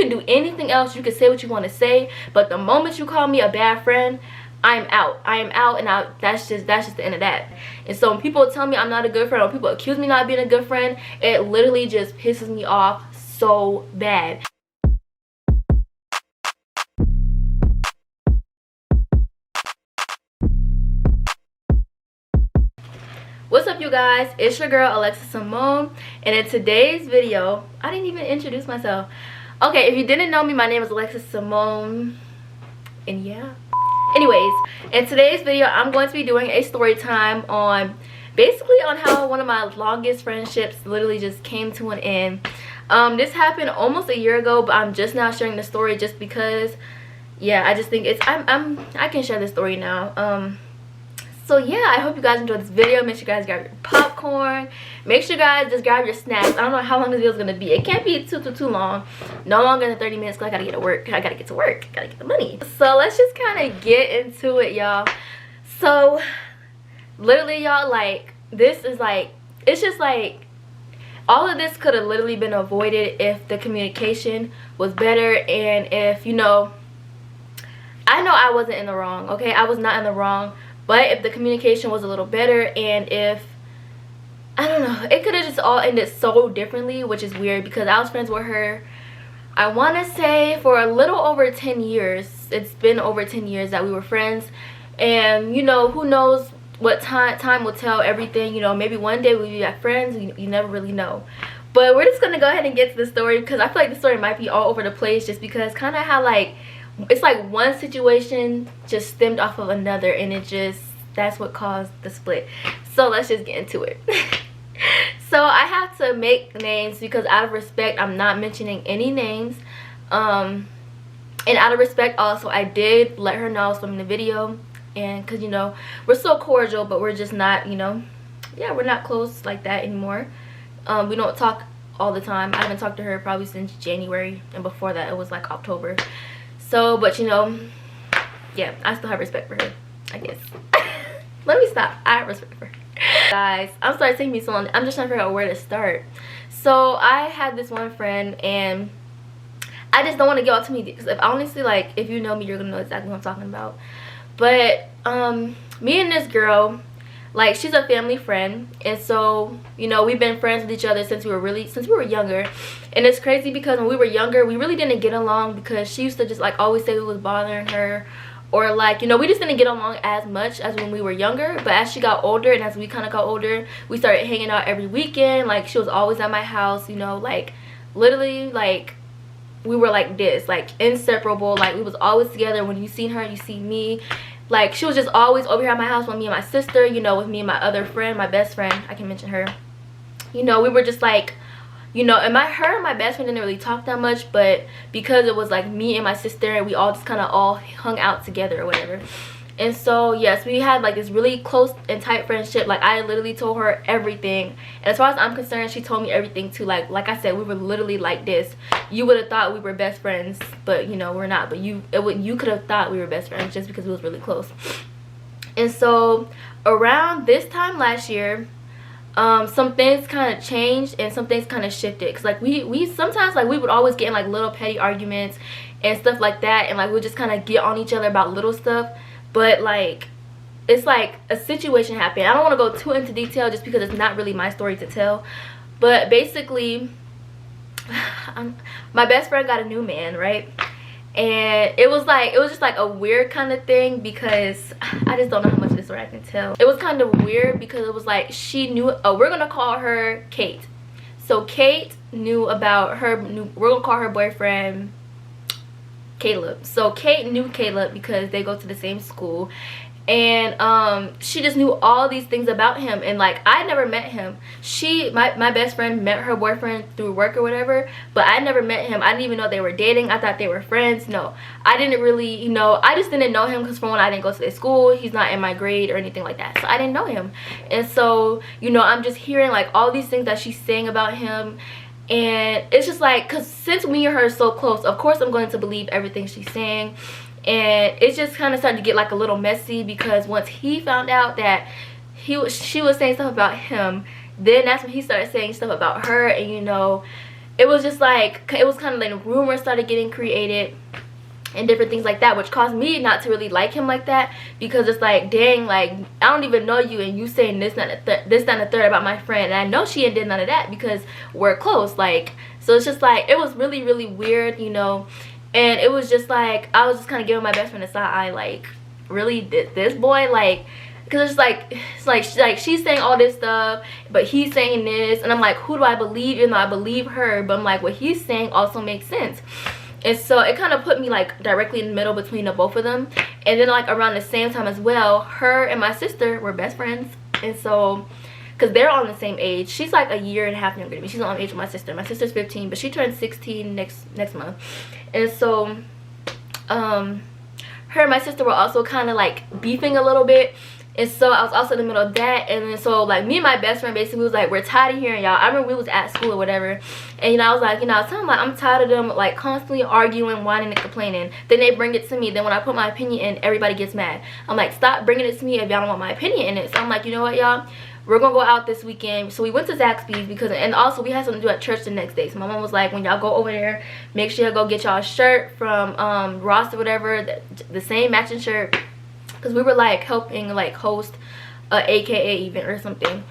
can do anything else, you can say what you want to say, but the moment you call me a bad friend, I'm out. I am out, and that's just the end of that. And so when people tell me I'm not a good friend, or people accuse me not being a good friend, it literally just pisses me off so bad. What's up, you guys? It's your girl Alexis Samone, and in today's video, I didn't even introduce myself. Okay, if you didn't know me, my name is Alexis Samone, and yeah. Anyways, in today's video, I'm going to be doing a story time on basically on how one of my longest friendships literally just came to an end. This happened almost a year ago, but I'm just now sharing the story just because, yeah, I just think it's I can share this story now. So yeah, I hope you guys enjoyed this video. Make sure you guys grab your popcorn. Make sure you guys just grab your snacks. I don't know how long this video is gonna be. It can't be too long. No longer than 30 minutes because I gotta get to work. I gotta get to work. Gotta get the money. So let's just kind of get into it, y'all. So literally, y'all, like, this is like, it's just like, all of this could have literally been avoided if the communication was better, and if, you know, I know I wasn't in the wrong, okay? I was not in the wrong. But if the communication was a little better, and if, I don't know, it could have just all ended so differently, which is weird because I was friends with her, I want to say, for a little over 10 years. It's been over 10 years that we were friends. And, you know, who knows what time will tell everything. You know, maybe one day we'll be like friends. You never really know. But we're just going to go ahead and get to the story because I feel like the story might be all over the place just because kind of how, like, it's like one situation just stemmed off of another, and it just, that's what caused the split. So let's just get into it. So I have to make names because out of respect, I'm not mentioning any names. And out of respect also, I did let her know I was filming the video, and because, you know, we're so cordial, but we're just not, you know, yeah, we're not close like that anymore. We don't talk all the time. I haven't talked to her probably since January, and before that it was like October. So, but you know, yeah, I still have respect for her, I guess. Let me stop. I have respect for her. Guys, I'm sorry it's taking me so long. I'm just trying to figure out where to start. So, I had this one friend, and I just don't want to get all too many because if honestly, like, if you know me, you're going to know exactly what I'm talking about. But, me and this girl, like, she's a family friend, and so, you know, we've been friends with each other since we were younger. And it's crazy because when we were younger, we really didn't get along because she used to just, like, always say we was bothering her, or, like, you know, we just didn't get along as much as when we were younger. But as she got older, and as we kind of got older, we started hanging out every weekend. Like, she was always at my house, you know, like, literally, like, we were like this, like, inseparable. Like, we was always together. When you seen her, you see me. Like, she was just always over here at my house with me and my sister, you know, with me and my other friend, my best friend. I can mention her. You know, we were just like, you know, and her and my best friend didn't really talk that much, but because it was like me and my sister, and we all just kind of all hung out together or whatever. And so, yes, we had like this really close and tight friendship. Like, I literally told her everything. And as far as I'm concerned, she told me everything too. Like I said, we were literally like this. You would have thought we were best friends, but, you know, we're not. But you could have thought we were best friends just because we was really close. And so, around this time last year, some things kind of changed and some things kind of shifted. Because, like, we sometimes, like, we would always get in, like, little petty arguments and stuff like that. And, like, we'd just kind of get on each other about little stuff. But, like, it's like a situation happened. I don't want to go too into detail just because it's not really my story to tell. But basically, my best friend got a new man, right? And it was just like a weird kind of thing because I just don't know how much of this story I can tell. It was kind of weird because it was like she knew, we're going to call her Kate. So Kate knew about we're going to call her boyfriend Caleb. So Kate knew Caleb because they go to the same school, and she just knew all these things about him. And, like, I never met him. My best friend met her boyfriend through work or whatever, but I never met him. I didn't even know they were dating. I thought they were friends. No, I didn't really, you know, I just didn't know him because, for one, I didn't go to their school. He's not in my grade or anything like that, so I didn't know him. And so, you know, I'm just hearing, like, all these things that she's saying about him. And it's just like, because since me and her are so close, of course I'm going to believe everything she's saying. And it just kind of started to get, like, a little messy because once he found out that she was saying stuff about him, then that's when he started saying stuff about her. And, you know, it was just like, it was kind of like rumors started getting created and different things like that, which caused me not to really like him like that, because it's like, dang, like, I don't even know you and you saying this, that, and the third about my friend, and I know she ain't did none of that because we're close. Like, so it's just like, it was really, really weird, you know. And it was just like, I was just kind of giving my best friend a side eye, like, really, this boy, like, because it's like she's saying all this stuff, but he's saying this, and I'm like, who do I believe? Even though I believe her, but I'm like, what he's saying also makes sense. And so it kind of put me like directly in the middle between the both of them. And then like around the same time as well, her and my sister were best friends. And so, because they're on the same age, she's like a year and a half younger than me. She's on the age with my sister. My sister's 15, but she turned 16 next month. And so her and my sister were also kind of like beefing a little bit. And so I was also in the middle of that. And then so like me and my best friend basically was like, we're tired of hearing y'all. I remember we was at school or whatever, and you know, I was like, you know, I was telling them like, I'm tired of them like constantly arguing, whining, and complaining. Then they bring it to me. Then when I put my opinion in, everybody gets mad. I'm like, stop bringing it to me if y'all don't want my opinion in it. So I'm like, you know what, y'all, we're gonna go out this weekend. So we went to Zaxby's because, and also we had something to do at church the next day. So my mom was like, when y'all go over there, make sure y'all go get y'all a shirt from Ross or whatever, the same matching shirt, because we were like helping like host a AKA event or something.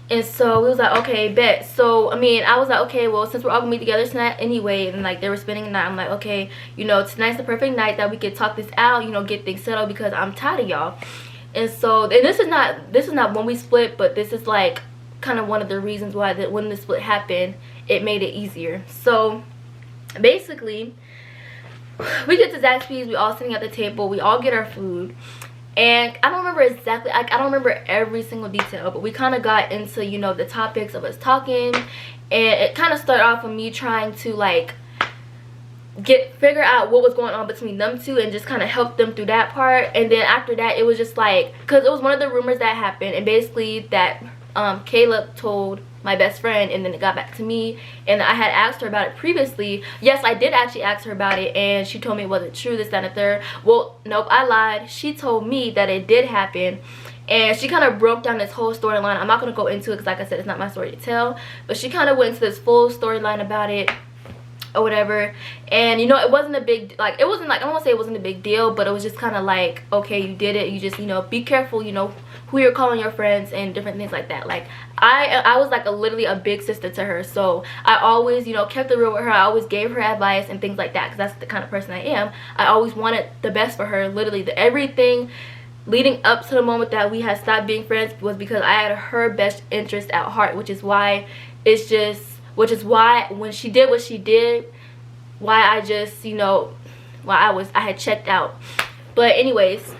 And so we was like, okay, bet. So I mean, I was like, okay, well, since we're all gonna be together tonight anyway, and like they were spending the night, I'm like, okay, you know, tonight's the perfect night that we could talk this out, you know, get things settled, because I'm tired of y'all. And so, and this is not when we split, but this is like kind of one of the reasons why that when the split happened, it made it easier. So basically, we get to Zaxby's, we all sitting at the table, we all get our food. And I don't remember exactly, I don't remember every single detail, but we kind of got into, you know, the topics of us talking. And it kind of started off with me trying to like figure out what was going on between them two and just kind of help them through that part. And then after that, it was just like, because it was one of the rumors that happened, and basically that Caleb told my best friend, and then it got back to me, and I had asked her about it previously. Yes, I did actually ask her about it, and she told me it wasn't true, this, that, and the third. Well, nope, I lied. She told me that it did happen, and she kind of broke down this whole storyline. I'm not going to go into it because, like I said, it's not my story to tell, but she kind of went into this full storyline about it or whatever. And you know, it wasn't a big, like, it wasn't like, I don't want to say it wasn't a big deal, but it was just kind of like, okay, you did it, you just, you know, be careful, you know, who you're calling your friends and different things like that. Like I was like literally a big sister to her, so I always, you know, kept it real with her. I always gave her advice and things like that, because that's the kind of person I am. I always wanted the best for her. Literally everything leading up to the moment that we had stopped being friends was because I had her best interest at heart, which is why when she did what she did, why I just, you know, why I had checked out. But anyways,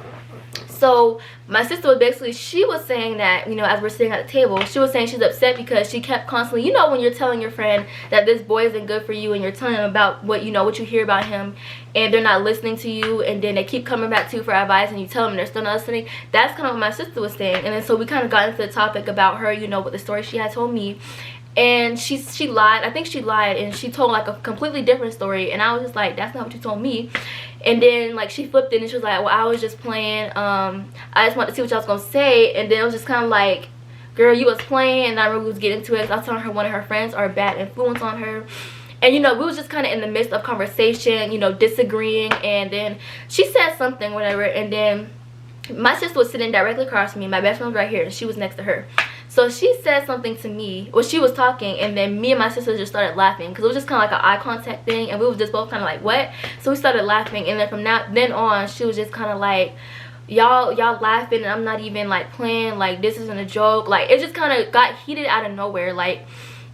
so my sister was basically, she was saying that, you know, as we're sitting at the table, she was saying she's upset because she kept constantly, you know, when you're telling your friend that this boy isn't good for you, and you're telling them about what, you know, what you hear about him, and they're not listening to you, and then they keep coming back to you for advice, and you tell them they're still not listening. That's kind of what my sister was saying. And then so we kind of got into the topic about her, you know, with the story she had told me. And she lied. I think she lied, and she told like a completely different story, and I was just like, that's not what you told me. And then like she flipped it and she was like, well, I was just playing, I just wanted to see what y'all was gonna say. And then it was just kind of like, girl, you was playing. And I remember we was getting into it. I was telling her one of her friends are a bad influence on her. And you know, we was just kind of in the midst of conversation, you know, disagreeing. And then she said something, whatever, and then my sister was sitting directly across from me. My best friend was right here, and she was next to her. So she said something to me, well, she was talking, and then me and my sister just started laughing, because it was just kind of like an eye contact thing, and we were just both kind of like, what? So we started laughing, and then from then on, she was just kind of like, y'all laughing, and I'm not even like playing, like this isn't a joke. Like it just kind of got heated out of nowhere, like,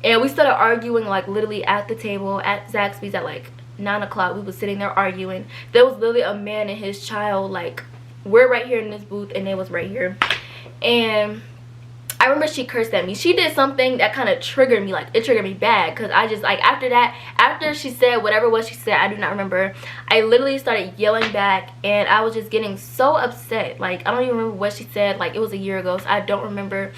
and we started arguing like literally at the table at Zaxby's at like 9 o'clock. We was sitting there arguing. There was literally a man and his child, like, we're right here in this booth, and they was right here. And I remember she cursed at me. She did something that kind of triggered me, like it triggered me bad, because I just, like, after that, after she said whatever it was she said, I do not remember, I literally started yelling back, and I was just getting so upset. Like I don't even remember what she said. Like it was a year ago, so I don't remember.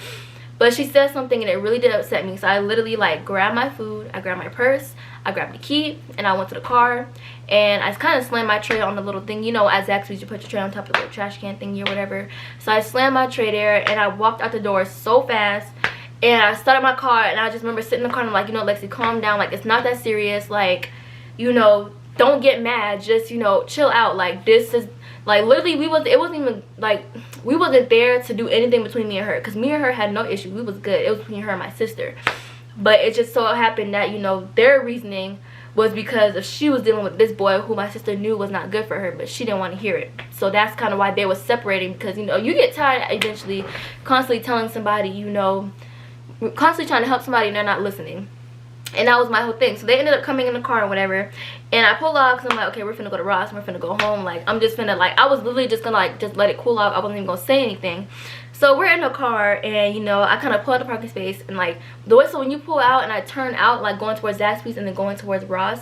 But she said something, and it really did upset me. So I literally like grabbed my food, I grabbed my purse, I grabbed the key, and I went to the car, and I kind of slammed my tray on the little thing, you know, at Zaxby's you put your tray on top of the little trash can thingy or whatever. So I slammed my tray there, and I walked out the door so fast, And I started my car, and I just remember sitting in the car and I'm like, you know, Lexi, calm down. Like, it's not that serious. Like, you know, don't get mad. Just, you know, chill out. Like, this is, like, literally, it wasn't even, like, we wasn't there to do anything between me and her. Because me and her had no issue. We was good. It was between her and my sister. But it just so happened that, you know, their reasoning was because if she was dealing with this boy who my sister knew was not good for her, but she didn't want to hear it. So that's kind of why they were separating, because, you know, you get tired eventually constantly telling somebody, you know, constantly trying to help somebody and they're not listening. And that was my whole thing. So they ended up coming in the car or whatever, and I pulled off because I'm like, okay, we're finna go to Ross, we're finna go home. Like, I'm just finna, like, I was literally just gonna, like, just let it cool off. I wasn't even gonna say anything. So we're in the car, and, you know, I kind of pull out the parking space, and, like, the way, so when you pull out and I turn out, like, going towards Zaxby's and then going towards Ross,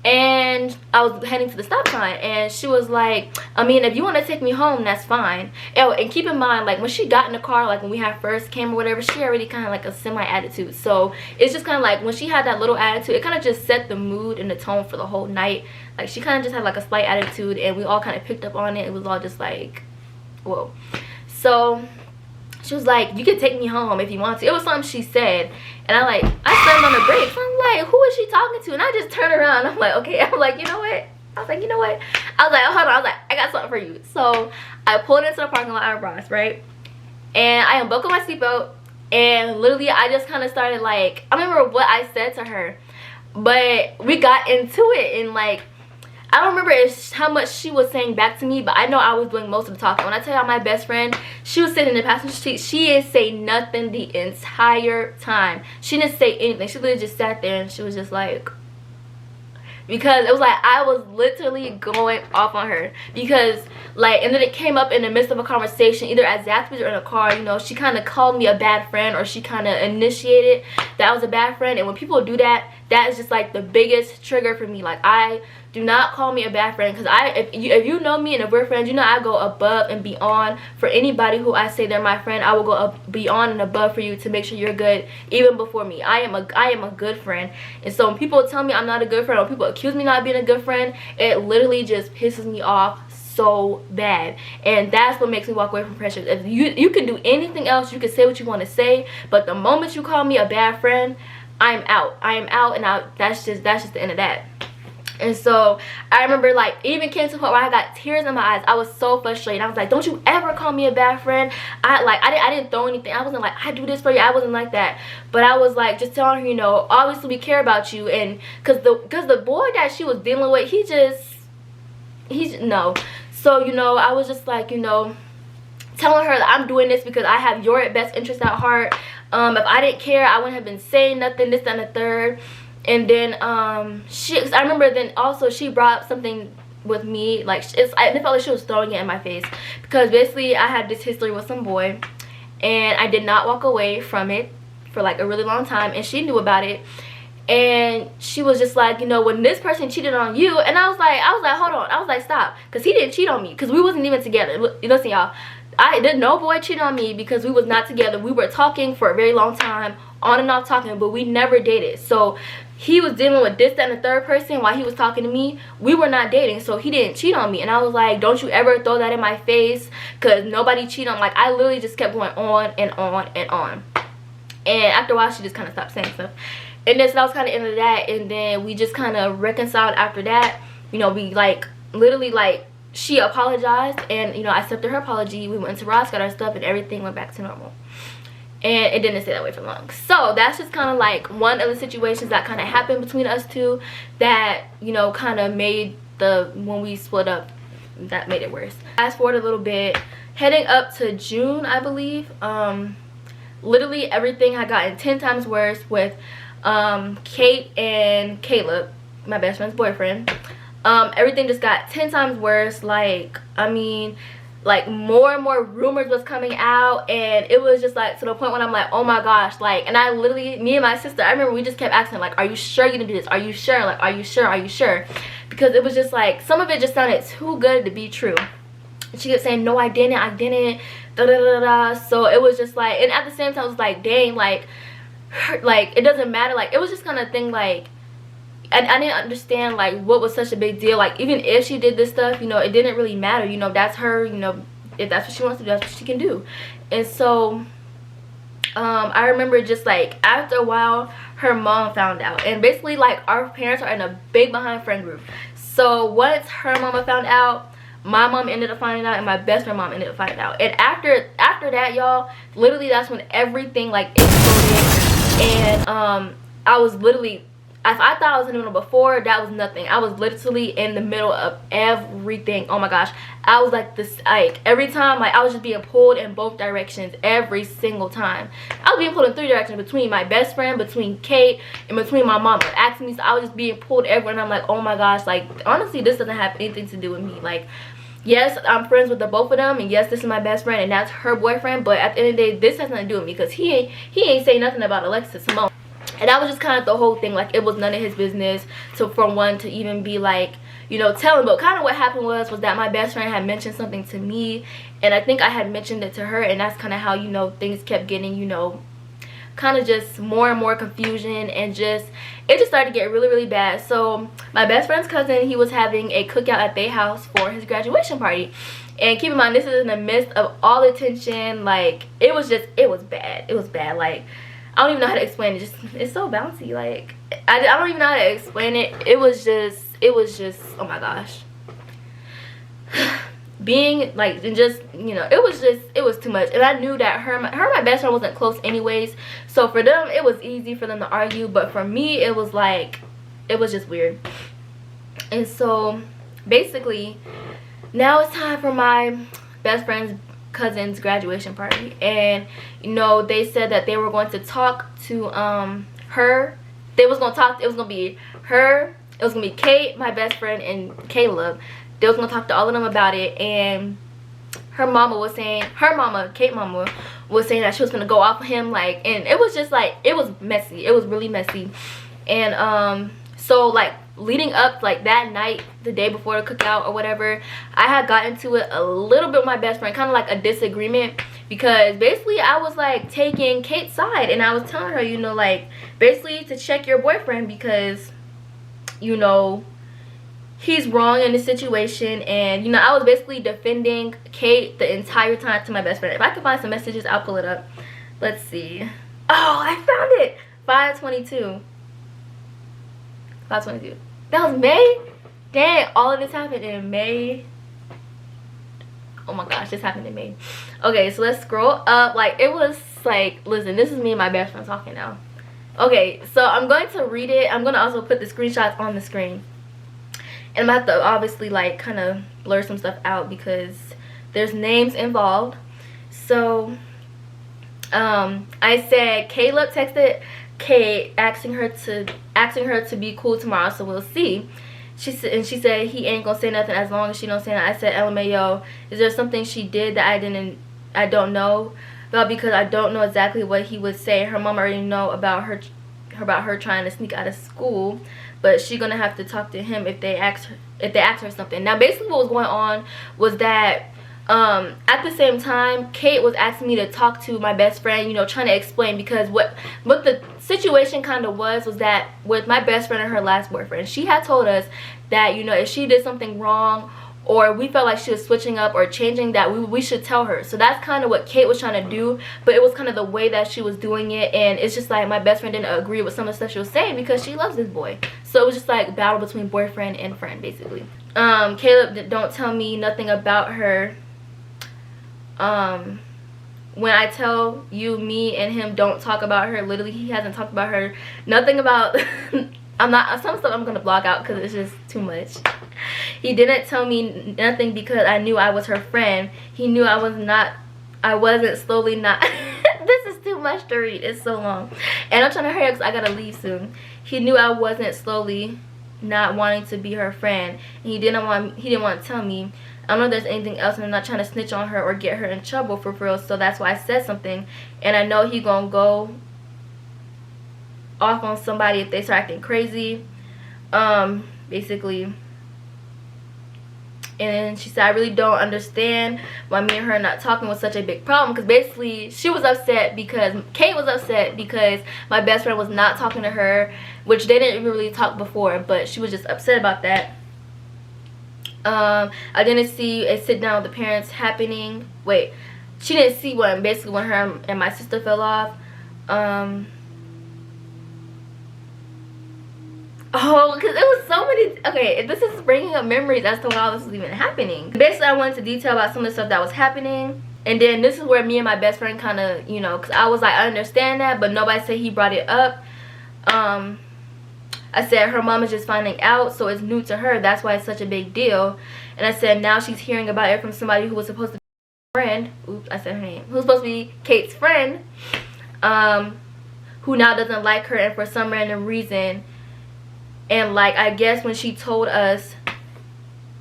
and I was heading to the stop sign, and she was like, I mean, if you want to take me home, that's fine. Oh, and keep in mind, like, when she got in the car, like, when we had first came or whatever, she already kind of like a semi attitude. So it's just kind of like when she had that little attitude, it kind of just set the mood and the tone for the whole night. Like, she kind of just had like a slight attitude, and we all kind of picked up on it. It was all just like, whoa. So she was like, you can take me home if you want to. It was something she said, and I slammed on the brakes. I'm like, who is she talking to? And I just turned around. I'm like, okay. I'm like, you know what? I was like, you know what? I was like, oh, hold on. I was like, I got something for you. So I pulled into the parking lot at Ross, right? And I unbuckled my seatbelt, and literally I just kind of started, like, I don't remember what I said to her, but we got into it, and, like, I don't remember how much she was saying back to me, but I know I was doing most of the talking. When I tell y'all my best friend, she was sitting in the passenger seat. She didn't say nothing the entire time. She didn't say anything. She literally just sat there, and she was just like, because it was like I was literally going off on her, because, like, and then it came up in the midst of a conversation, either at Zaxby's or in a car. You know, she kind of called me a bad friend, or she kind of initiated that I was a bad friend. And when people do that, that is just like the biggest trigger for me. Like, I do not call me a bad friend, because if you know me and if we're friends, you know I go above and beyond for anybody who I say they're my friend. I will go up beyond and above for you to make sure you're good, even before me. I am a good friend. And so when people tell me I'm not a good friend, or people accuse me not being a good friend, it literally just pisses me off so bad. And that's what makes me walk away from friendships. If you can do anything else, you can say what you want to say, but the moment you call me a bad friend, I'm out. I am out, and that's just the end of that. And so I remember, like, it even came to the point where I got tears in my eyes. I was so frustrated. I was like, don't you ever call me a bad friend. I didn't throw anything. I wasn't like, I do this for you. I wasn't like that. But I was like, just telling her, you know, obviously we care about you. And because the boy that she was dealing with, he's no. So, you know, I was just like, you know, telling her that I'm doing this because I have your best interest at heart. If I didn't care, I wouldn't have been saying nothing, this, that, and the third. And then I remember then also she brought up something with me, like, I felt like she was throwing it in my face, because basically I had this history with some boy, and I did not walk away from it for like a really long time, and she knew about it. And she was just like, you know, when this person cheated on you, and I was like, hold on. I was like, stop, because he didn't cheat on me, because we wasn't even together. Listen, y'all, no boy cheated on me, because we was not together. We were talking for a very long time, on and off talking, but we never dated. So he was dealing with this, that, and the third person while he was talking to me. We were not dating, so he didn't cheat on me. And I was like, don't you ever throw that in my face, because nobody cheated on. Like, I literally just kept going on and on and on. And after a while, she just kind of stopped saying stuff. And then so that was kind of the end of that. And then we just kind of reconciled after that. You know, we, like, literally, like, she apologized, and, you know, I accepted her apology. We went to Ross, got our stuff, and everything went back to normal. And it didn't stay that way for long. So that's just kind of like one of the situations that kind of happened between us two, that, you know, kind of made when we split up, that made it worse. Fast forward a little bit, heading up to June, I believe, literally everything had gotten 10 times worse with Kate and Caleb, my best friend's boyfriend. Everything just got 10 times worse. Like, I mean, like, more and more rumors was coming out, and it was just like to the point when I'm like, oh my gosh, like, and I literally, me and my sister, I remember we just kept asking, like, are you sure you're gonna do this? Are you sure? Like, are you sure? Are you sure? Because it was just like, some of it just sounded too good to be true. And she kept saying, no, I didn't, da da da da. So it was just like, and at the same time, it was like, dang, like it doesn't matter. Like, it was just kind of thing, like, I didn't understand, like, what was such a big deal. Like, even if she did this stuff, you know, it didn't really matter. You know, that's her, you know, if that's what she wants to do, that's what she can do. And so I remember just like after a while her mom found out, and basically like our parents are in a big behind friend group. So once her mama found out, my mom ended up finding out, and my best friend mom ended up finding out. And after that, y'all, literally that's when everything like exploded. And I was literally, if I thought I was in the middle before, that was nothing. I was literally in the middle of everything. Oh my gosh, I was like this, like every time, like I was just being pulled in both directions every single time. I was being pulled in 3 directions, between my best friend, between Kate, and between my mama asking me. So I was just being pulled everywhere, and I'm like, oh my gosh, like honestly this doesn't have anything to do with me. Like, yes, I'm friends with the both of them, and yes, this is my best friend and that's her boyfriend, but at the end of the day this has nothing to do with me, because he ain't say nothing about Alexis Samone. And that was just kind of the whole thing. Like, it was none of his business for one to even be like, you know, telling. But kind of what happened was that my best friend had mentioned something to me, and I think I had mentioned it to her, and that's kind of how, you know, things kept getting, you know, kind of just more and more confusion, and just it just started to get really, really bad. So my best friend's cousin, he was having a cookout at their house for his graduation party. And keep in mind, this is in the midst of all the tension. Like, it was bad. It was bad. Like, I don't even know how to explain it. Just, it's so bouncy. Like, I don't even know how to explain it. It was just, oh my gosh. Being like, and just, you know, it was too much. And I knew that her and my best friend wasn't close anyways. So for them, it was easy for them to argue. But for me, it was like, it was just weird. And so basically, now it's time for my best friend's cousin's graduation party. And you know, they said that they were going to talk to her. They was going to talk, it was going to be her, it was going to be Kate, my best friend, and Caleb. They was going to talk to all of them about it. And her mama was saying, Kate mama was saying that she was going to go off of him, like, and it was just like, it was messy. It was really messy. And so like leading up, like that night, the day before the cookout or whatever, I had got into it a little bit with my best friend, kind of like a disagreement, because basically I was like taking Kate's side, and I was telling her, you know, like basically to check your boyfriend, because you know he's wrong in this situation. And you know, I was basically defending Kate the entire time to my best friend. If I could find some messages, I'll pull it up. Let's see. Oh, I found it. 5/22. 5/22. That was May? Dang, all of this happened in May. Oh my gosh, this happened in May. Okay, so let's scroll up. Like, it was like, listen, this is me and my best friend talking now. Okay, so I'm going to read it. I'm going to also put the screenshots on the screen. And I'm going to have to obviously like kind of blur some stuff out because there's names involved. So I said Caleb texted Kate asking her to be cool tomorrow, so we'll see. She said he ain't gonna say nothing as long as she don't say nothing. I said, LMAO, is there something she did that I don't know about, because I don't know exactly what he would say. Her mom already know about her trying to sneak out of school, but she gonna have to talk to him if they ask her something. Now basically what was going on was that at the same time, Kate was asking me to talk to my best friend, you know, trying to explain, because what the situation kind of was that with my best friend and her last boyfriend, she had told us that, you know, if she did something wrong or we felt like she was switching up or changing, that we should tell her. So that's kind of what Kate was trying to do, but it was kind of the way that she was doing it, and it's just like my best friend didn't agree with some of the stuff she was saying because she loves this boy. So it was just like a battle between boyfriend and friend basically. Caleb don't tell me nothing about her. When I tell you me and him don't talk about her, literally he hasn't talked about her, nothing about some stuff I'm gonna block out because it's just too much. He didn't tell me nothing because I knew I was her friend. He knew I wasn't slowly not this is too much to read, it's so long, and I'm trying to hurry up because I gotta leave soon. He knew I wasn't slowly not wanting to be her friend, and he didn't want to tell me. I don't know if there's anything else, and I'm not trying to snitch on her or get her in trouble for real, so that's why I said something. And I know he gonna go off on somebody if they start acting crazy, basically. And she said, I really don't understand why me and her not talking was such a big problem, because basically she was upset because Kate was upset because my best friend was not talking to her, which they didn't really talk before, but she was just upset about that. I didn't see a sit down with the parents happening. Wait, she didn't see when her and my sister fell off. Oh, because it was so many. Okay, this is bringing up memories as to why this was even happening. Basically, I wanted to detail about some of the stuff that was happening. And then this is where me and my best friend kind of, you know, because I was like, I understand that, but nobody said he brought it up. I said her mom is just finding out, so it's new to her. That's why it's such a big deal. And I said now she's hearing about it from somebody who was supposed to be a friend. Oops, I said her name. Who's supposed to be Kate's friend. Who now doesn't like her, and for some random reason. And like, I guess when she told us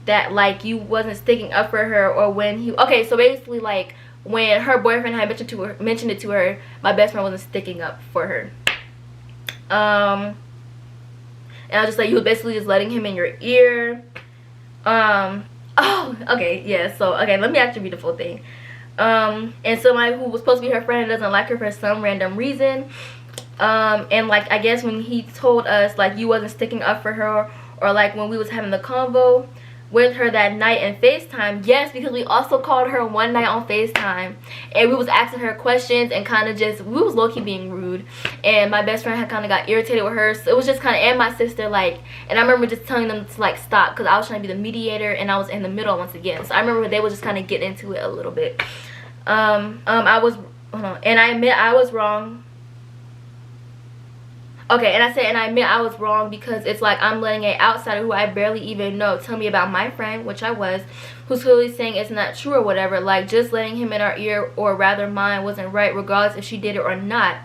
that like you wasn't sticking up for her, or when he, okay, so basically like when her boyfriend had mentioned it to her, my best friend wasn't sticking up for her. And I was just like, you was basically just letting him in your ear. Oh, okay, yeah, so okay, let me actually read the full thing. And somebody who was supposed to be her friend doesn't like her for some random reason. And like, I guess when he told us like you wasn't sticking up for her, or like when we was having the convo with her that night in FaceTime, yes, because we also called her one night on FaceTime, and we was asking her questions, and kind of just, we was low-key being rude, and my best friend had kind of got irritated with her, so it was just kind of, and my sister, like, and I remember just telling them to like stop, because I was trying to be the mediator, and I was in the middle once again, so I remember they was just kind of getting into it a little bit. I was, hold on, and I admit I was wrong. Okay, and I said, and I admit I was wrong, because it's like I'm letting an outsider who I barely even know tell me about my friend, which I was, who's clearly saying it's not true or whatever. Like, just letting him in our ear, or rather mine, wasn't right, regardless if she did it or not.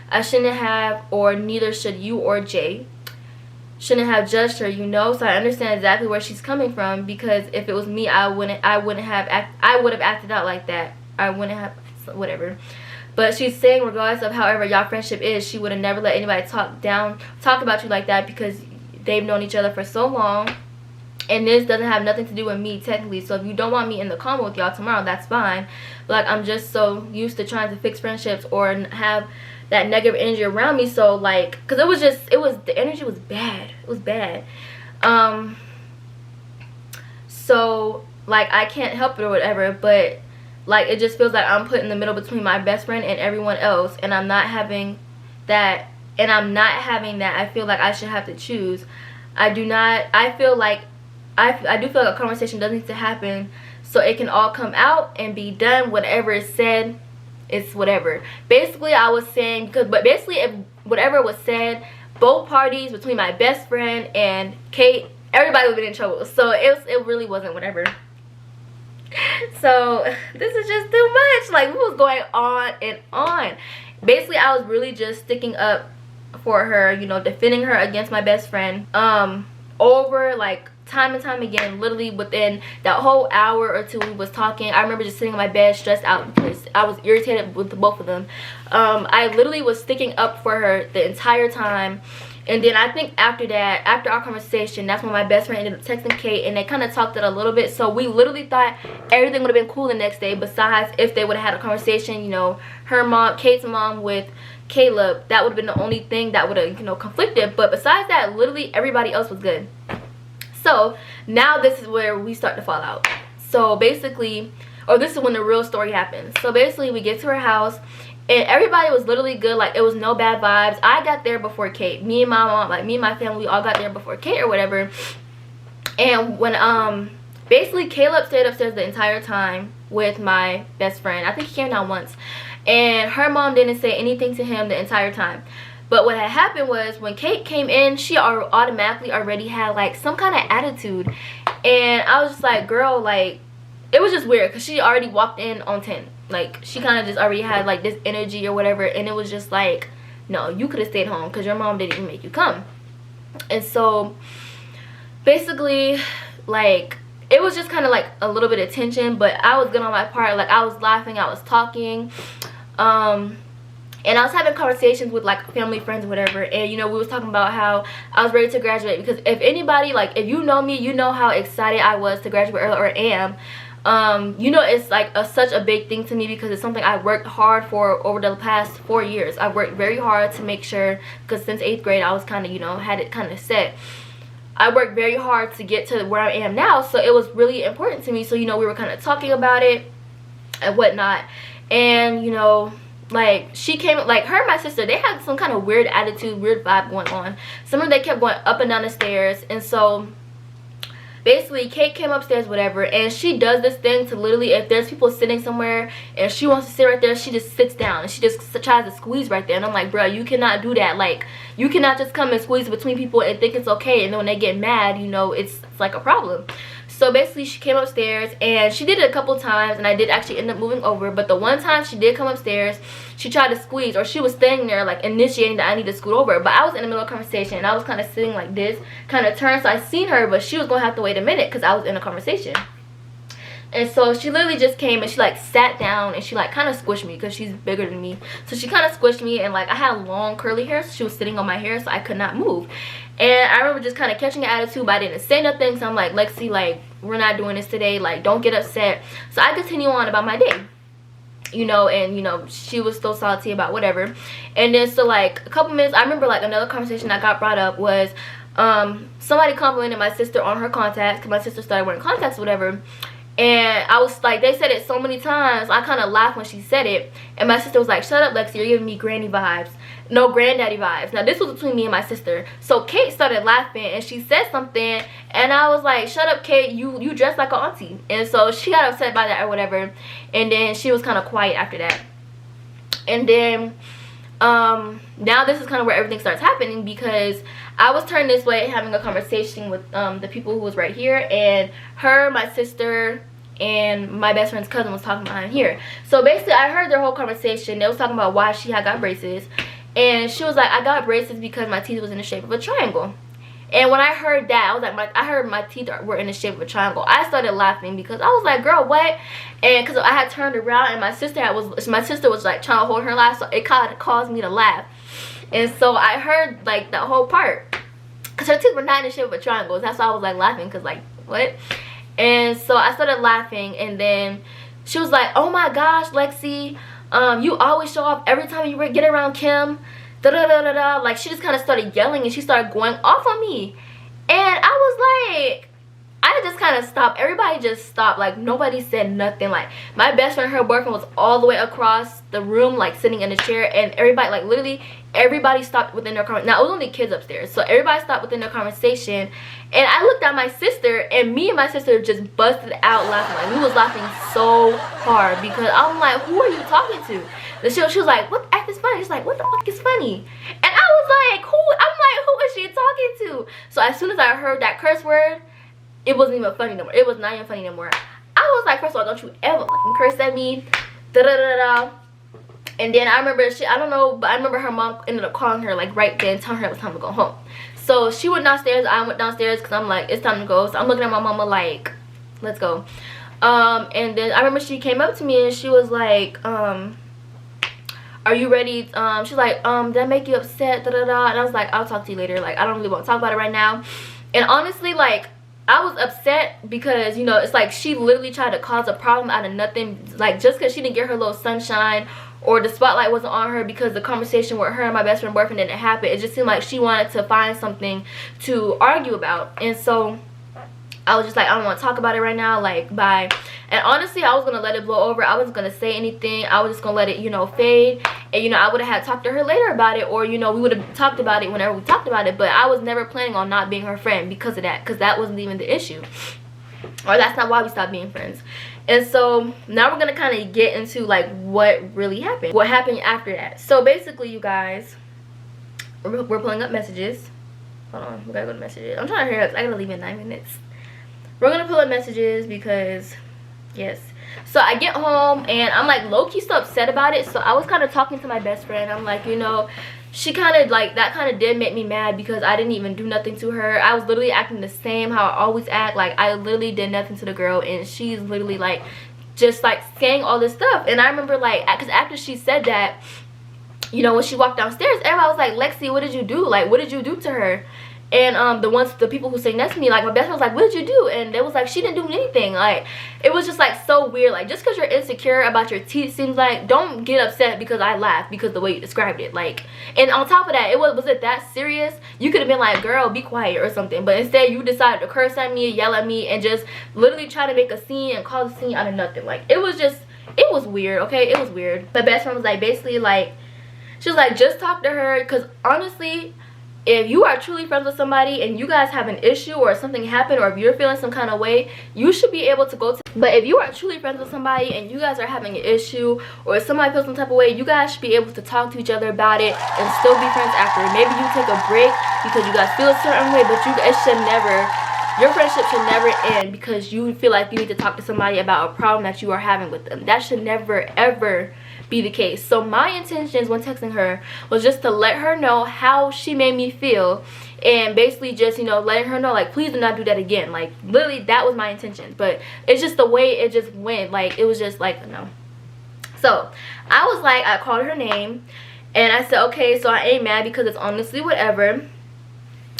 I shouldn't have, or neither should you or Jay. Shouldn't have judged her, you know. So I understand exactly where she's coming from, because if it was me, I would have acted out like that. I wouldn't have, whatever. But she's saying regardless of however y'all friendship is, she would have never let anybody talk about you like that, because they've known each other for so long. And this doesn't have nothing to do with me technically. So if you don't want me in the combo with y'all tomorrow, that's fine. But like, I'm just so used to trying to fix friendships or have that negative energy around me. So like, because the energy was bad. It was bad. So like, I can't help it or whatever, but like, it just feels like I'm put in the middle between my best friend and everyone else, and I'm not having that, I feel like I should have to choose. I do feel like a conversation does need to happen, so it can all come out and be done. Whatever is said, it's whatever. Basically, I was saying, but basically, if whatever was said, both parties, between my best friend and Kate, everybody would have been in trouble. So it really wasn't whatever. So this is just too much. Like, we was going on and on. Basically, I was really just sticking up for her, you know, defending her against my best friend, over like time and time again. Literally within that whole hour or two we was talking, I remember just sitting on my bed stressed out because I was irritated with both of them. I literally was sticking up for her the entire time. And then I think after that, after our conversation, that's when my best friend ended up texting Kate, and they kind of talked it a little bit. So we literally thought everything would have been cool the next day, besides if they would have had a conversation, you know, her mom, Kate's mom with Caleb. That would have been the only thing that would have, you know, conflicted. But besides that, literally everybody else was good. So now this is where we start to fall out. So basically, or this is when the real story happens. So basically, we get to her house, and everybody was literally good. Like, it was no bad vibes. I got there before Kate. Me and my mom, like me and my family, we all got there before Kate or whatever. And when basically Caleb stayed upstairs the entire time with my best friend. I think he came down once. And her mom didn't say anything to him the entire time. But what had happened was, when Kate came in, she automatically already had like some kind of attitude. And I was just like, girl, like, it was just weird, because she already walked in on 10. Like, she kind of just already had like this energy or whatever, and it was just like, no, you could have stayed home because your mom didn't even make you come. And so basically, like, it was just kind of like a little bit of tension, but I was good on my part. Like, I was laughing, I was talking, and I was having conversations with like family, friends, whatever. And you know, we was talking about how I was ready to graduate, because if anybody, like, if you know me, you know how excited I was to graduate early, or am. You know, it's like such a big thing to me, because it's something I worked hard for over the past 4 years. I worked very hard to make sure, because since 8th grade I was kind of, you know, had it kind of set. I worked very hard to get to where I am now, so it was really important to me. So, you know, we were kind of talking about it and whatnot, and you know, like she came, like her and my sister, they had some kind of weird attitude, weird vibe going on. Some of them, they kept going up and down the stairs. And so basically Kate came upstairs, whatever, and she does this thing to literally, if there's people sitting somewhere and she wants to sit right there, she just sits down and she just tries to squeeze right there. And I'm like, bro, you cannot do that. Like, you cannot just come and squeeze between people and think it's okay, and then when they get mad, you know, it's like a problem. So basically she came upstairs, and she did it a couple times, and I did actually end up moving over. But the one time she did come upstairs, she tried to squeeze, or she was standing there like initiating that I need to scoot over. But I was in the middle of a conversation, and I was kind of sitting like this, kind of turned, so I seen her, but she was gonna have to wait a minute because I was in a conversation. And so she literally just came and she like sat down, and she like kind of squished me because she's bigger than me. So she kind of squished me, and like I had long curly hair, so she was sitting on my hair, so I could not move. And I remember just kind of catching an attitude, but I didn't say nothing. So I'm like, Lexi, like, we're not doing this today, like, don't get upset. So I continue on about my day, you know. And you know, she was still salty about whatever. And then so like a couple minutes, I remember like another conversation that got brought up was somebody complimented my sister on her contacts, because my sister started wearing contacts or whatever. And I was like, they said it so many times, I kind of laughed when she said it. And my sister was like, shut up, Lexi, you're giving me granny vibes. No, granddaddy vibes. Now, this was between me and my sister. So Kate started laughing, and she said something, and I was like, shut up, Kate, you dress like an auntie. And so she got upset by that or whatever. And then she was kind of quiet after that. And then now this is kind of where everything starts happening, because I was turned this way having a conversation with the people who was right here, and her, my sister, and my best friend's cousin was talking behind here. So basically I heard their whole conversation. They was talking about why she had got braces, and she was like, I got braces because my teeth was in the shape of a triangle. And when I heard that, I was like, I heard my teeth were in the shape of a triangle. I started laughing because I was like, girl, what? And because I had turned around, and my sister was like trying to hold her laugh, so it kind of caused me to laugh. And so I heard like that whole part, because her teeth were not in the shape of a triangle. That's why I was like laughing, because like, what? And so I started laughing, and then she was like, oh my gosh, Lexi, you always show off every time you get around Kim, da da da da da. Like, she just kind of started yelling, and she started going off on me. And I was like, I just kind of stopped. Everybody just stopped. Like, nobody said nothing. Like, my best friend, her boyfriend was all the way across the room, like sitting in a chair, and everybody, like literally everybody stopped within their conversation. Now, it was only kids upstairs, so everybody stopped within their conversation. And I looked at my sister, and me and my sister just busted out laughing. Like, we was laughing so hard, because I'm like, who are you talking to? And she was like, what the F is funny? She's like, what the fuck is funny? And I was like, who? I'm like, who is she talking to? So as soon as I heard that curse word, it wasn't even funny no more. It was not even funny no more. I was like, first of all, don't you ever fucking curse at me, da da da da. And then I remember, I don't know, but I remember her mom ended up calling her like right then, telling her it was time to go home. So she went downstairs, I went downstairs, because I'm like, it's time to go. So I'm looking at my mama like, let's go. And then I remember she came up to me, and she was like, are you ready? She's like, did I make you upset, da da da. And I was like, I'll talk to you later. Like, I don't really want to talk about it right now. And honestly, like, I was upset because, you know, it's like she literally tried to cause a problem out of nothing. Like, just because she didn't get her little sunshine, or the spotlight wasn't on her because the conversation with her and my best friend boyfriend didn't happen, it just seemed like she wanted to find something to argue about. And so I was just like, I don't want to talk about it right now, like, bye. And honestly, I was going to let it blow over. I wasn't going to say anything. I was just going to let it, you know, fade. And, you know, I would have had talked to her later about it, or, you know, we would have talked about it whenever we talked about it. But I was never planning on not being her friend because of that, because that wasn't even the issue. Or that's not why we stopped being friends. And so now we're going to kind of get into, like, what really happened. What happened after that. So basically, you guys, we're pulling up messages. Hold on. We got to go to messages. I'm trying to hurry up. I got to leave in 9 minutes. We're going to pull up messages because, yes. So I get home, and I'm, like, low-key still upset about it. So I was kind of talking to my best friend. I'm like, you know, she kind of, like, that kind of did make me mad because I didn't even do nothing to her. I was literally acting the same how I always act. Like, I literally did nothing to the girl, and she's literally, like, just, like, saying all this stuff. And I remember, like, because after she said that, you know, when she walked downstairs, everybody was like, Lexi, what did you do? Like, what did you do to her? And the people who sat next to me, like, my best friend was like, what did you do? And they was like, she didn't do anything. Like, it was just, like, so weird. Like, just because you're insecure about your teeth, seems like, don't get upset because I laughed because the way you described it. Like, and on top of that, was it that serious? You could have been like, girl, be quiet or something. But instead, you decided to curse at me, yell at me, and just literally try to make a scene and cause a scene out of nothing. Like, it was just it was weird, okay? It was weird. My best friend was like, basically like, she was like, just talk to her, because honestly, if you are truly friends with somebody and you guys have an issue or something happened, or if you're feeling some kind of way, you should be able to go to. But if you are truly friends with somebody and you guys are having an issue, or if somebody feels some type of way, you guys should be able to talk to each other about it and still be friends after. Maybe you take a break because you guys feel a certain way, but it should never, your friendship should never end because you feel like you need to talk to somebody about a problem that you are having with them. That should never ever be the case. So my intentions when texting her was just to let her know how she made me feel, and basically just, you know, letting her know like, please do not do that again. Like literally that was my intention, but it's just the way it just went. Like it was just like, no. So I was like, I called her name and I said, okay, so I ain't mad because it's honestly whatever,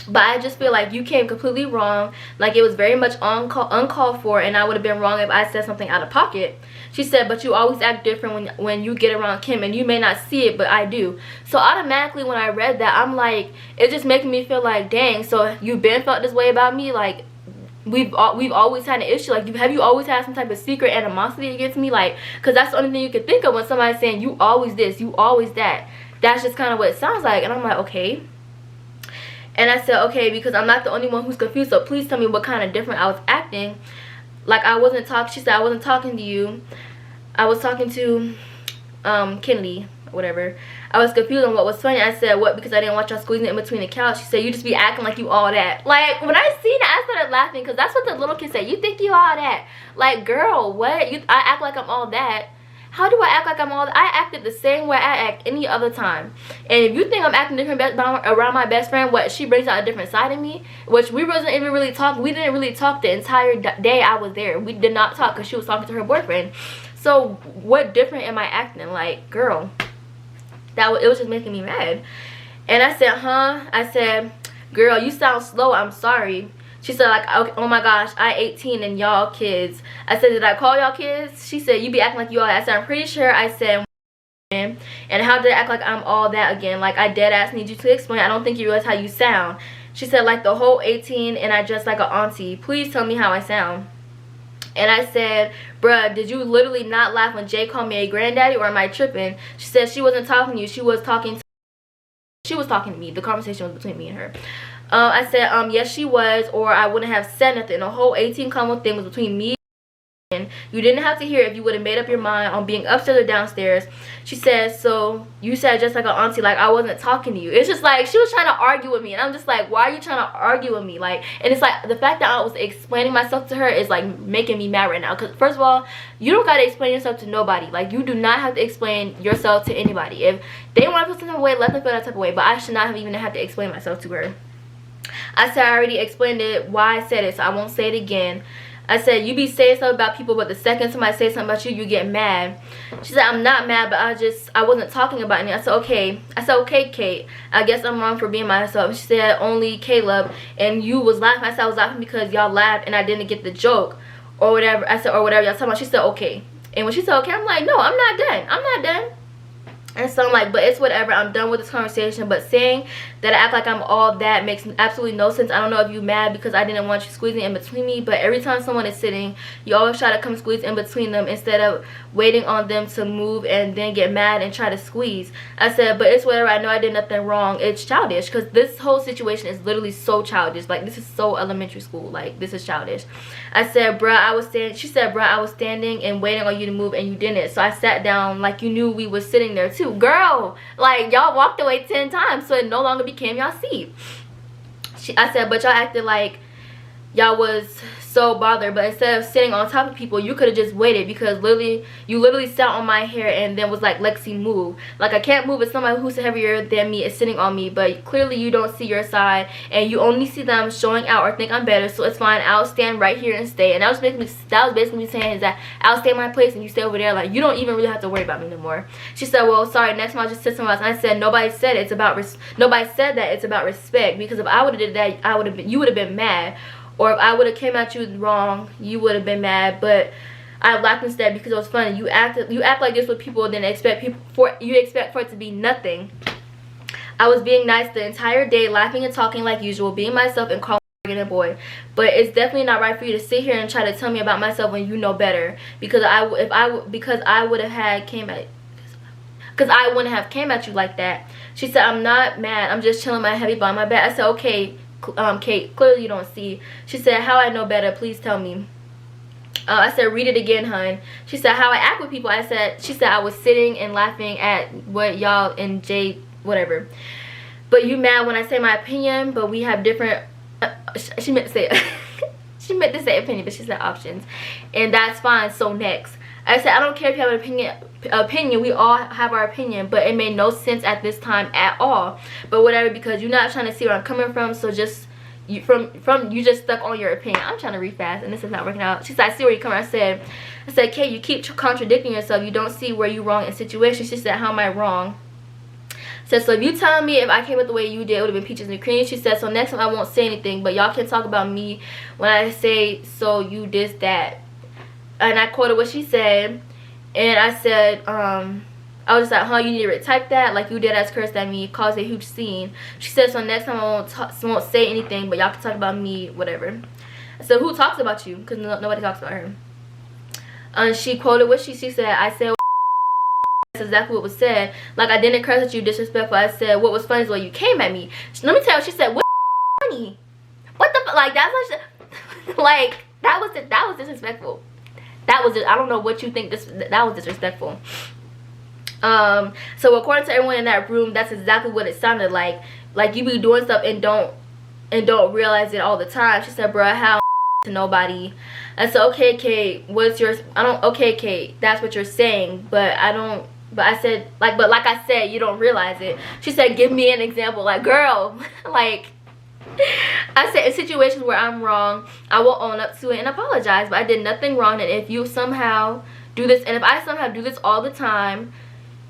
but I just feel like you came completely wrong. Like it was very much uncalled for, and I would have been wrong if I said something out of pocket. She said, but you always act different when you get around Kim, and you may not see it, but I do. So automatically when I read that, I'm like, it's just making me feel like, dang, so you've been felt this way about me? Like we've always had an issue? Like have you always had some type of secret animosity against me? Like, because that's the only thing you can think of when somebody's saying you always this, you always that. That's just kind of what it sounds like. And I'm like, okay. And I said, okay, because I'm not the only one who's confused, so please tell me what kind of different I was acting. Like I wasn't talking, she said, I wasn't talking to you. I was talking to Kennedy, whatever. I was confused on what was funny. I said, what, because I didn't want y'all squeezing in between the couch. She said, you just be acting like you all that. Like when I seen it, I started laughing because that's what the little kid said. You think you all that? Like, girl, what? I act like I'm all that? How do I act like I'm all that? I acted the same way I act any other time. And if you think I'm acting different around my best friend, what, she brings out a different side of me, which we wasn't even really talking. We didn't really talk the entire day I was there. We did not talk because she was talking to her boyfriend. So what different am I acting? Like, girl, it was just making me mad. And I said, huh? I said, girl, you sound slow. I'm sorry. She said, like, oh my gosh, I 18 and y'all kids. I said, did I call y'all kids? She said, you be acting like you all that. I said, I'm pretty sure I said, and how did I act like I'm all that again? Like, I dead ass need you to explain. I don't think you realize how you sound. She said, like, the whole 18 and I dress like an auntie. Please tell me how I sound. And I said, bruh, did you literally not laugh when Jay called me a granddaddy, or am I tripping? She said she wasn't talking to you. She was talking to me. The conversation was between me and her. I said, yes, she was, or I wouldn't have said nothing. The whole 18 combo thing was between me and you. Didn't have to hear if you would have made up your mind on being upstairs or downstairs. She said, so you said just like an auntie, like I wasn't talking to you. It's just like she was trying to argue with me, and I'm just like, why are you trying to argue with me? Like, and it's like the fact that I was explaining myself to her is like making me mad right now. Because first of all, you don't gotta explain yourself to nobody. Like, you do not have to explain yourself to anybody. If they want to feel some type of way, let them feel that type of way. But I should not have even had to explain myself to her. I said I already explained it, why I said it, so I won't say it again. I said, you be saying stuff about people, but the second somebody says something about you, you get mad. She said, I'm not mad, but I wasn't talking about anything. I said, okay. I said, okay, Kate. I guess I'm wrong for being myself. She said, only Caleb. And you was laughing. I said, I was laughing because y'all laughed and I didn't get the joke. Or whatever. I said, or whatever y'all talking about. She said, okay. And when she said, okay, I'm like, no, I'm not done. I'm not done. And so I'm like, but it's whatever, I'm done with this conversation. But saying that I act like I'm all that makes absolutely no sense. I don't know if you mad because I didn't want you squeezing in between me, but every time someone is sitting, you always try to come squeeze in between them instead of waiting on them to move and then get mad and try to squeeze. I said, but it's whatever, I know I did nothing wrong. It's childish because this whole situation is literally so childish. Like, this is so elementary school. Like, this is childish. I said, bruh, I was standing. She said, bruh, I was standing and waiting on you to move and you didn't. So I sat down like you knew we was sitting there too. Girl, like, y'all walked away 10 times, so it no longer became y'all seat. I said, but y'all acted like y'all was so bothered, but instead of sitting on top of people, you could have just waited, because you literally sat on my hair and then was like, Lexi, move. Like, I can't move if somebody who's heavier than me is sitting on me, but clearly you don't see your side and you only see them showing out or think I'm better, so it's fine. I'll stand right here and stay. And that was basically me saying is that I'll stay in my place and you stay over there. Like, you don't even really have to worry about me no more. She said, well, sorry, next time I'll just sit somewhere else. And I said, nobody said it's about nobody said that it's about respect, because if I would have did that, you would have been mad. Or if I would have came at you wrong, you would have been mad. But I laughed instead because it was funny. You act like this with people, then expect for it to be nothing. I was being nice the entire day, laughing and talking like usual, being myself and calling boy, but it's definitely not right for you to sit here and try to tell me about myself when you know better. Because I wouldn't have came at you like that. She said, I'm not mad, I'm just chilling my heavy ball on my bed. I said, okay, Kate, clearly you don't see. She said, how I know better, please tell me. I said, read it again, hun. She said, how I act with people. She said I was sitting and laughing at what y'all and Jay whatever. But you mad when I say my opinion, but we have different she meant to say she meant to say opinion, but she said options, and that's fine. So next, I said, I don't care if you have an opinion, we all have our opinion, but it made no sense at this time at all. But whatever, because you're not trying to see where I'm coming from, so just you you just stuck on your opinion. I'm trying to read fast and this is not working out. She said, I see where you come from. I said, Kate, you keep contradicting yourself. You don't see where you're wrong in situations. She said, how am I wrong? Said, so if you telling me if I came up the way you did, it would have been peaches and cream. She said, so next time I won't say anything, but y'all can talk about me when I say, so you did that. And I quoted what she said, and I said, I was just like, huh, you need to retype that, like you did as cursed at me, caused a huge scene. She said, so next time I won't say anything, but y'all can talk about me, whatever. I said, who talks about you? Because nobody talks about her. And she quoted what she said, I said, that's exactly what was said. Like, I didn't curse at you, disrespectful. I said, what was funny is when you came at me. Let me tell you, she said, what funny? What the, like, that's what she, like, that was disrespectful. That was, I don't know what you think, that was disrespectful. So according to everyone in that room, that's exactly what it sounded like. Like, you be doing stuff and don't realize it all the time. She said, bruh, how to nobody. I said, okay, Kate, what's yours? Okay, Kate, that's what you're saying, but I said, like, but like I said, you don't realize it. She said, give me an example. Like, girl, like, I said, in situations where I'm wrong, I will own up to it and apologize, but I did nothing wrong. And if you somehow do this, and if I somehow do this all the time,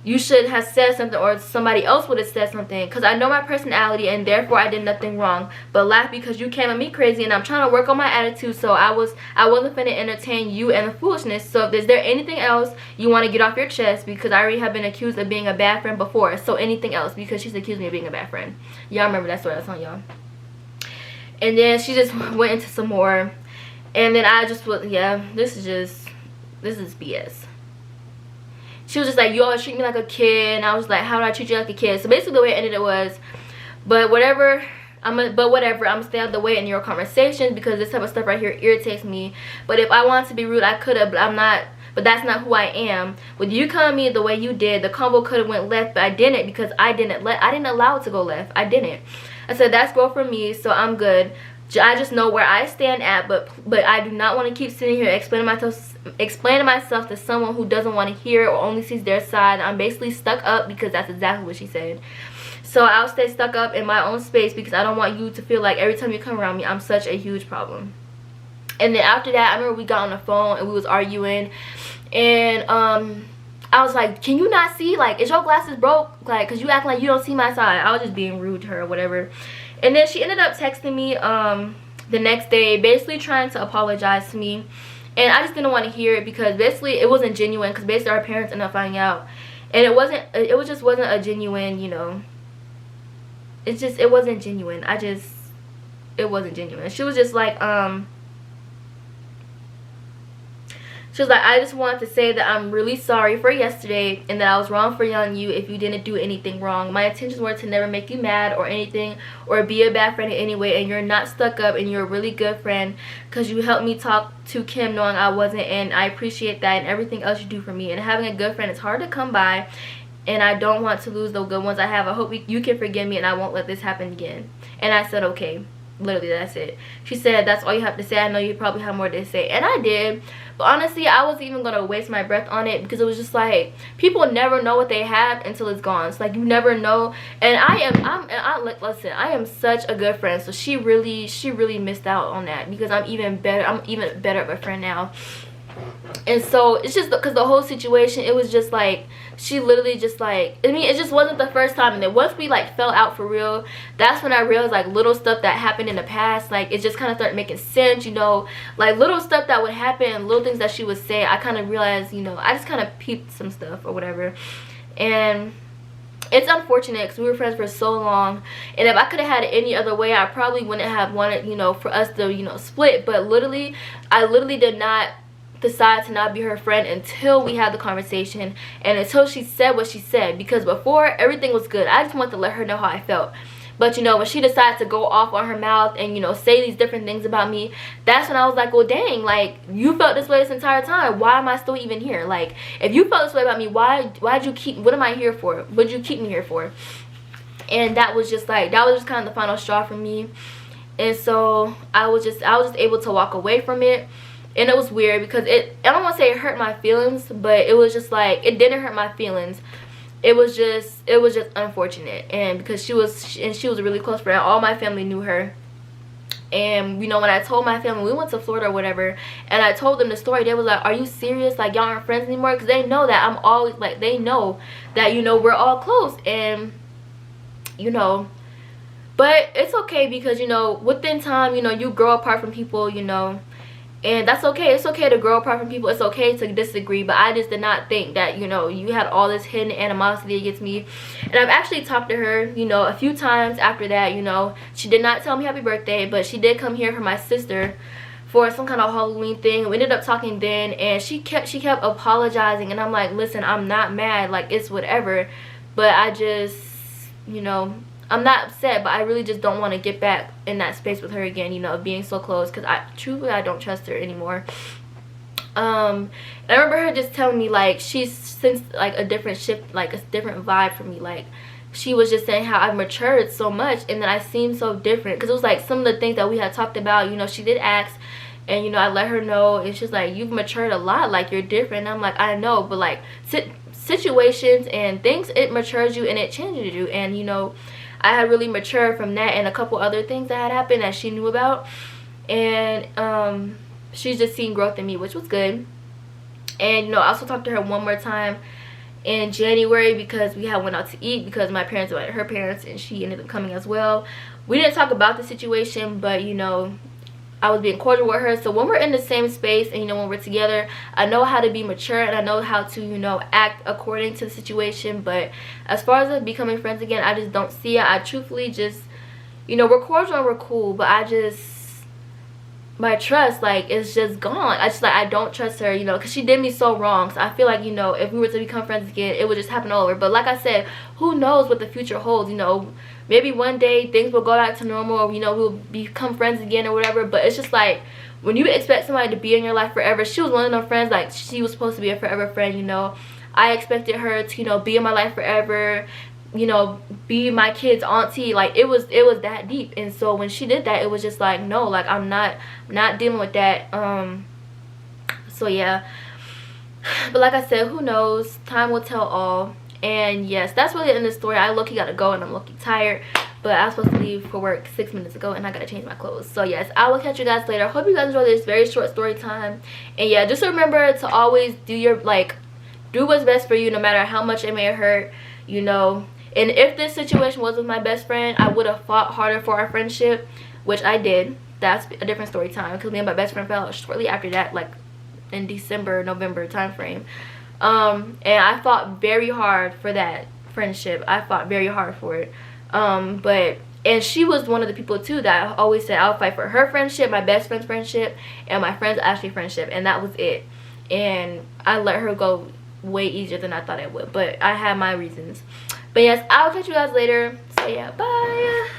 you should have said something, or somebody else would have said something, because I know my personality and therefore I did nothing wrong. But laugh because you came at me crazy, and I'm trying to work on my attitude, so I wasn't finna entertain you and the foolishness. So if is there anything else you want to get off your chest, because I already have been accused of being a bad friend before, so anything else, because she's accused me of being a bad friend. Y'all remember that story I was telling y'all. And then she just went into some more, and then I just was, yeah, this is BS. She was just like, you always treat me like a kid. And I was like, how do I treat you like a kid? So basically the way it ended it was, but whatever, I'm gonna stay out of the way in your conversations, because this type of stuff right here irritates me. But if I wanted to be rude, I could have, but I'm not. But that's not who I am. With you coming at me the way you did, the convo could have went left, but I didn't, because I didn't allow it to go left. I didn't. I said, that's growth for me, so I'm good. I just know where I stand at, but I do not want to keep sitting here explaining myself to someone who doesn't want to hear or only sees their side. I'm basically stuck up, because that's exactly what she said. So I'll stay stuck up in my own space, because I don't want you to feel like every time you come around me, I'm such a huge problem. And then after that, I remember we got on the phone and we was arguing, and I was like, can you not see, like, is your glasses broke? Like, because you act like you don't see my side. I was just being rude to her or whatever. And then she ended up texting me the next day, basically trying to apologize to me. And I just didn't want to hear it, because basically it wasn't genuine, because basically our parents ended up finding out. And it just wasn't a genuine, you know, it wasn't genuine. It wasn't genuine. She was just like, she was like, I just wanted to say that I'm really sorry for yesterday, and that I was wrong for yelling you if you didn't do anything wrong. My intentions were to never make you mad or anything, or be a bad friend in any way, and you're not stuck up, and you're a really good friend, because you helped me talk to Kim knowing I wasn't, and I appreciate that, and everything else you do for me. And having a good friend is hard to come by, and I don't want to lose the good ones I have. I hope you can forgive me, and I won't let this happen again. And I said, okay. Literally, that's it. She said, that's all you have to say. I know you probably have more to say. And I did. But honestly, I wasn't even going to waste my breath on it, because it was just like, people never know what they have until it's gone. It's like, you never know. And listen, I am such a good friend. So she really missed out on that, because I'm even better of a friend now. And so it's just because the whole situation, it was just like, she literally just like, I mean, it just wasn't the first time. And then once we like fell out for real, that's when I realized like little stuff that happened in the past, like it just kind of started making sense, you know, like little stuff that would happen, little things that she would say. I kind of realized, you know, I just kind of peeped some stuff or whatever. And it's unfortunate because we were friends for so long, and if I could have had it any other way, I probably wouldn't have wanted, you know, for us to, you know, split. But literally, I literally did not decide to not be her friend until we had the conversation and until she said what she said, because before, everything was good. I just wanted to let her know how I felt. But, you know, when she decided to go off on her mouth and, you know, say these different things about me, that's when I was like, well, dang, like, you felt this way this entire time. Why am I still even here? Like, if you felt this way about me, why'd you keep, what am I here for? What'd you keep me here for? And that was just like, that was just kind of the final straw for me. And so I was just able to walk away from it. And it was weird because I don't want to say it hurt my feelings, but it was just like, it didn't hurt my feelings. It was just unfortunate. And because she was a really close friend, all my family knew her. And, you know, when I told my family, we went to Florida or whatever, and I told them the story, they was like, are you serious? Like, y'all aren't friends anymore? Because they know that I'm always, like, they know that, you know, we're all close. And, you know, but it's okay because, you know, within time, you know, you grow apart from people, you know, and that's okay. It's okay to grow apart from people. It's okay to disagree. But I just did not think that, you know, you had all this hidden animosity against me. And I've actually talked to her, you know, a few times after that. You know, she did not tell me happy birthday, but she did come here for my sister for some kind of Halloween thing. We ended up talking then, and she kept apologizing. And I'm like, listen, I'm not mad. Like, it's whatever. But I just, you know, I'm not upset, but I really just don't want to get back in that space with her again, you know, being so close, because I don't trust her anymore. And I remember her just telling me, like, she's sensed like a different shift, like a different vibe for me. Like, she was just saying how I've matured so much and that I seem so different, because it was like some of the things that we had talked about, you know, she did ask, and, you know, I let her know, and she's like, you've matured a lot, like, you're different. And I'm like, I know, but like situations and things, it matures you and it changes you. And, you know, I had really matured from that and a couple other things that had happened that she knew about. And she's just seen growth in me, which was good. And, you know, I also talked to her one more time in January because we had went out to eat, because my parents invited her parents and she ended up coming as well. We didn't talk about the situation, but, you know, I was being cordial with her. So when we're in the same space and, you know, when we're together, I know how to be mature and I know how to, you know, act according to the situation. But as far as us becoming friends again, I just don't see it. I truthfully just, you know, we're cordial and we're cool, but I just, my trust, like, it's just gone. I don't trust her, you know, because she did me so wrong. So I feel like, you know, if we were to become friends again, it would just happen all over. But like I said, who knows what the future holds, you know. Maybe one day things will go back to normal, or, you know, we'll become friends again or whatever. But it's just like, when you expect somebody to be in your life forever, she was one of them friends, like, she was supposed to be a forever friend, you know. I expected her to, you know, be in my life forever, you know, be my kid's auntie. Like, it was that deep. And so when she did that, it was just like, no, like, I'm not dealing with that. So yeah, but like I said, who knows, time will tell all. And yes, that's really the end of the story. I low-key gotta go and I'm low-key tired, but I was supposed to leave for work 6 minutes ago and I gotta change my clothes. So yes, I will catch you guys later. Hope you guys enjoyed this very short story time. And yeah, just remember to always do what's best for you, no matter how much it may hurt, you know. And if this situation was with my best friend, I would have fought harder for our friendship, which I did. That's a different story time, because me and my best friend fell out shortly after that, like in December, November time frame. And I fought very hard for that friendship. I fought very hard for it. And she was one of the people too that I always said I'll fight for her friendship, my best friend's friendship, and my friend's Ashley friendship, and that was it. And I let her go way easier than I thought it would, but I had my reasons. But yes, I'll catch you guys later. So yeah, bye.